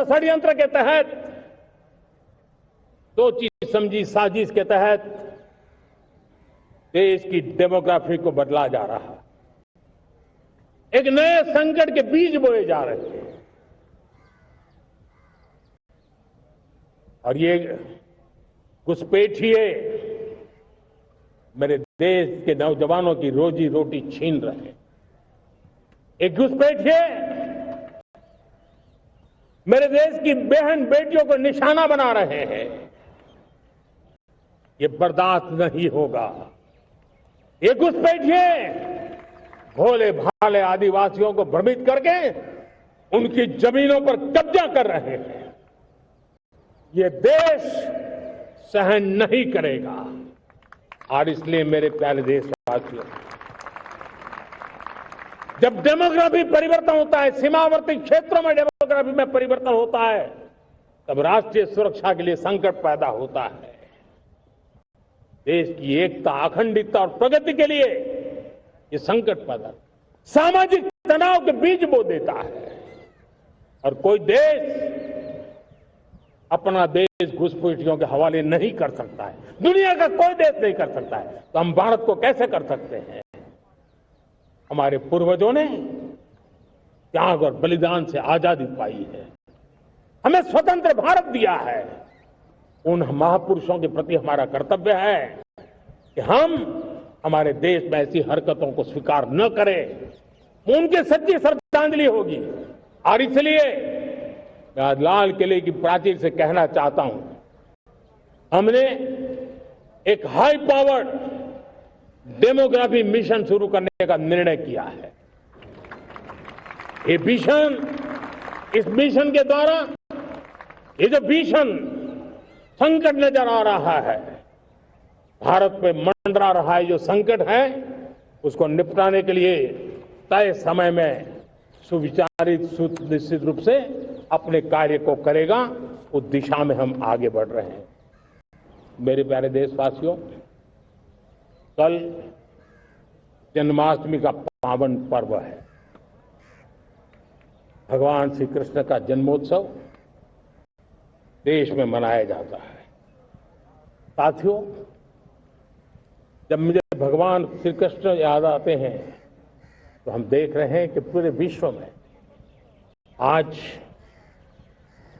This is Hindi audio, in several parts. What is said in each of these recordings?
षड्यंत्र के तहत, सोची समझी साजिश के तहत देश की डेमोग्राफी को बदला जा रहा है। एक नए संकट के बीज बोए जा रहे हैं और ये घुसपैठिए मेरे देश के नौजवानों की रोजी रोटी छीन रहे हैं। एक घुसपैठिए मेरे देश की बहन बेटियों को निशाना बना रहे हैं। ये बर्दाश्त नहीं होगा। ये घुसपैठिए भोले भाले आदिवासियों को भ्रमित करके उनकी जमीनों पर कब्जा कर रहे हैं। ये देश सहन नहीं करेगा। और इसलिए मेरे प्यारे देशवासियों, जब डेमोग्राफी परिवर्तन होता है, सीमावर्ती क्षेत्रों में डेमोग्राफी में परिवर्तन होता है, तब राष्ट्रीय सुरक्षा के लिए संकट पैदा होता है। देश की एकता, अखंडता और प्रगति के लिए ये संकट पैदा, सामाजिक तनाव के बीज बो देता है। और कोई देश अपना देश घुसपैठियों के हवाले नहीं कर सकता है, दुनिया का कोई देश नहीं कर सकता है, तो हम भारत को कैसे कर सकते हैं? हमारे पूर्वजों ने त्याग और बलिदान से आजादी पाई है, हमें स्वतंत्र भारत दिया है। उन महापुरुषों के प्रति हमारा कर्तव्य है कि हम हमारे देश में ऐसी हरकतों को स्वीकार न करें। उनकी सच्ची श्रद्धांजलि होगी। और इसलिए मैं आज लाल किले की प्राचीर से कहना चाहता हूं, हमने एक हाई पावर्ड डेमोग्राफी मिशन शुरू करने का निर्णय किया है। ये मिशन, इस मिशन के द्वारा ये जो भीषण संकट नजर आ रहा है, भारत पे मंडरा रहा है जो संकट है, उसको निपटाने के लिए तय समय में सुविचारित सुनिश्चित रूप से अपने कार्य को करेगा। उस दिशा में हम आगे बढ़ रहे हैं। मेरे प्यारे देशवासियों, कल जन्माष्टमी का पावन पर्व है। भगवान श्री कृष्ण का जन्मोत्सव देश में मनाया जाता है। साथियों, जब मुझे भगवान श्री कृष्ण याद आते हैं तो हम देख रहे हैं कि पूरे विश्व में आज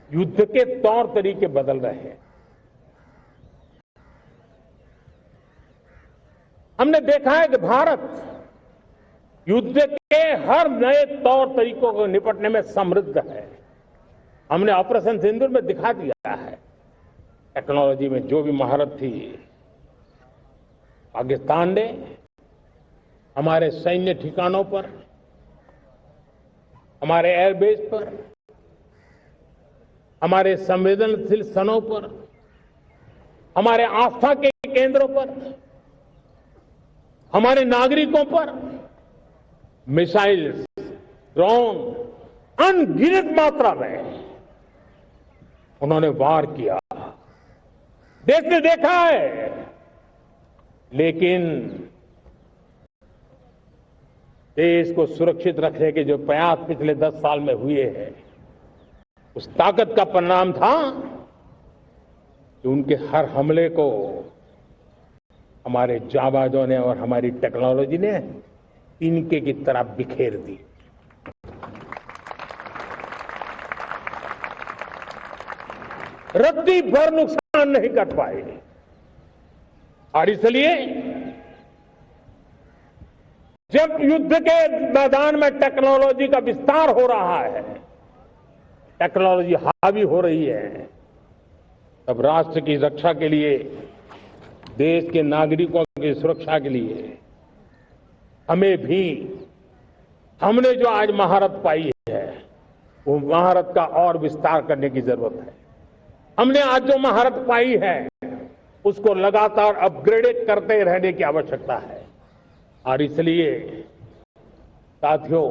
युद्ध के तौर तरीके बदल रहे हैं। हमने देखा है कि भारत युद्ध के हर नए तौर तरीकों को निपटने में समृद्ध है। हमने ऑपरेशन सिंदूर में दिखा दिया है। टेक्नोलॉजी में जो भी महारत थी, पाकिस्तान ने हमारे सैन्य ठिकानों पर, हमारे एयरबेस पर, हमारे संवेदनशील स्थलों पर, हमारे आस्था के केंद्रों पर, हमारे नागरिकों पर मिसाइल, ड्रोन अनगिनत मात्रा में उन्होंने वार किया। देश ने देखा है, लेकिन देश को सुरक्षित रखने के जो प्रयास पिछले 10 साल में हुए हैं, उस ताकत का परिणाम था कि उनके हर हमले को हमारे जाबाजों ने और हमारी टेक्नोलॉजी ने तिनके की तरह बिखेर दी। रत्ती भर नुकसान नहीं कर पाए। और इसलिए जब युद्ध के मैदान में टेक्नोलॉजी का विस्तार हो रहा है, टेक्नोलॉजी हावी हो रही है, तब राष्ट्र की रक्षा के लिए, देश के नागरिकों की सुरक्षा के लिए हमें भी, हमने जो आज महारत पाई है, वो महारत का और विस्तार करने की जरूरत है। हमने आज जो महारत पाई है, उसको लगातार अपग्रेडेड करते रहने की आवश्यकता है। और इसलिए साथियों,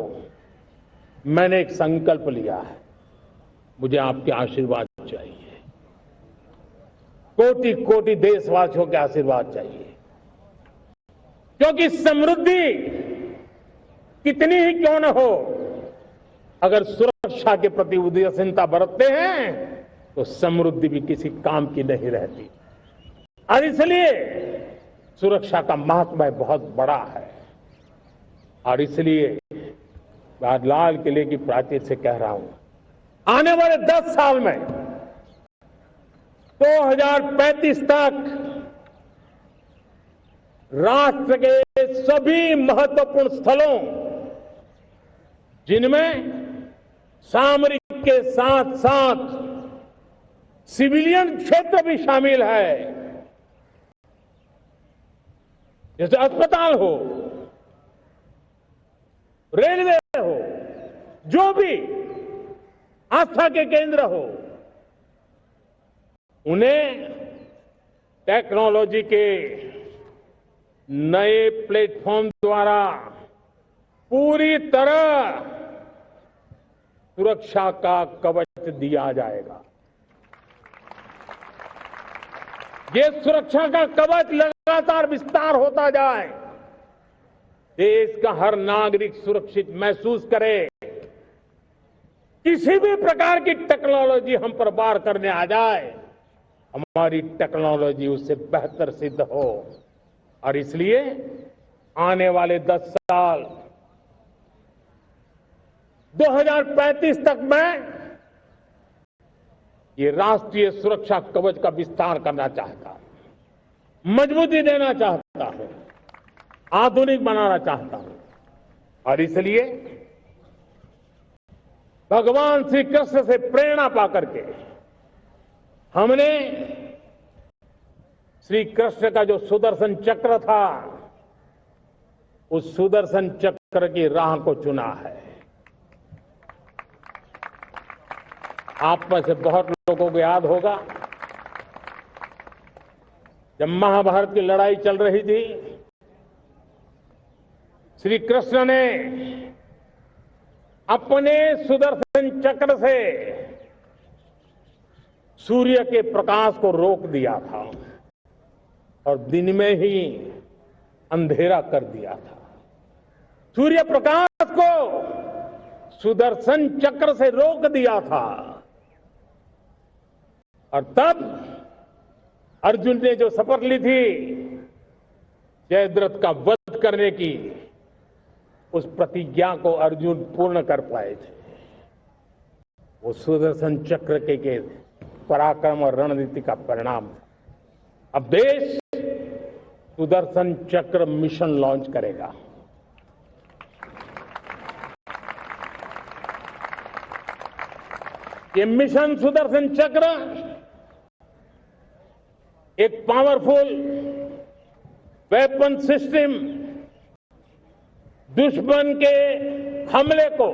मैंने एक संकल्प लिया है। मुझे आपके आशीर्वाद चाहिए, कोटि कोटि देशवासियों के आशीर्वाद चाहिए, क्योंकि समृद्धि कितनी ही क्यों न हो, अगर सुरक्षा सुरक्षा के प्रति उदासीनता बरतते हैं तो समृद्धि भी किसी काम की नहीं रहती। और इसलिए सुरक्षा का महत्व बहुत बड़ा है। और इसलिए मैं आज लाल किले की प्राचीर से कह रहा हूं, आने वाले 10 साल में 2035 तक राष्ट्र के सभी महत्वपूर्ण स्थलों, जिनमें सामरिक के साथ साथ सिविलियन क्षेत्र भी शामिल है, जैसे अस्पताल हो, रेलवे हो, जो भी आस्था के केंद्र हो, उन्हें टेक्नोलॉजी के नए प्लेटफॉर्म द्वारा पूरी तरह सुरक्षा का कवच दिया जाएगा। ये सुरक्षा का कवच लगातार विस्तार होता जाए, देश का हर नागरिक सुरक्षित महसूस करे। किसी भी प्रकार की टेक्नोलॉजी हम पर वार करने आ जाए, हमारी टेक्नोलॉजी उससे बेहतर सिद्ध हो। और इसलिए आने वाले 10 साल 2035 तक मैं ये राष्ट्रीय सुरक्षा कवच का विस्तार करना चाहता हूं, मजबूती देना चाहता हूं, आधुनिक बनाना चाहता हूं। और इसलिए भगवान श्री कृष्ण से प्रेरणा पाकर के हमने श्री कृष्ण का जो सुदर्शन चक्र था, उस सुदर्शन चक्र की राह को चुना है। आप में से बहुत लोगों को याद होगा, जब महाभारत की लड़ाई चल रही थी, श्री कृष्ण ने अपने सुदर्शन चक्र से सूर्य के प्रकाश को रोक दिया था और दिन में ही अंधेरा कर दिया था। सूर्य प्रकाश को सुदर्शन चक्र से रोक दिया था। और तब अर्जुन ने जो शपथ ली थी जयद्रथ का वध करने की, उस प्रतिज्ञा को अर्जुन पूर्ण कर पाए थे। वो सुदर्शन चक्र के पराक्रम और रणनीति का परिणाम था। अब देश सुदर्शन चक्र मिशन लॉन्च करेगा। ये मिशन सुदर्शन चक्र एक पावरफुल वेपन सिस्टम दुश्मन के हमले को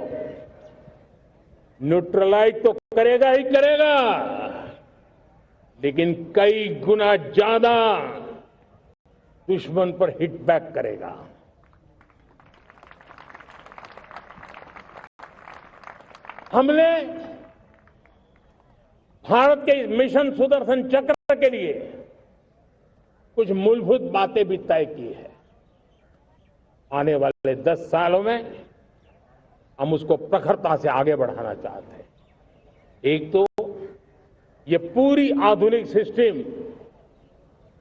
न्यूट्रलाइज तो करेगा ही करेगा, लेकिन कई गुना ज्यादा दुश्मन पर हिट बैक करेगा। हमने भारत के इस मिशन सुदर्शन चक्र के लिए कुछ मूलभूत बातें भी तय की है। आने वाले 10 सालों में हम उसको प्रखरता से आगे बढ़ाना चाहते हैं। एक तो ये पूरी आधुनिक सिस्टम,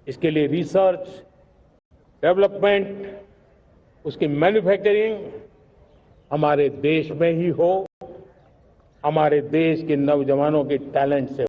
इसके लिए रिसर्च, डेवलपमेंट, उसकी मैन्युफैक्चरिंग हमारे देश में ही हो, हमारे देश के नौजवानों के टैलेंट से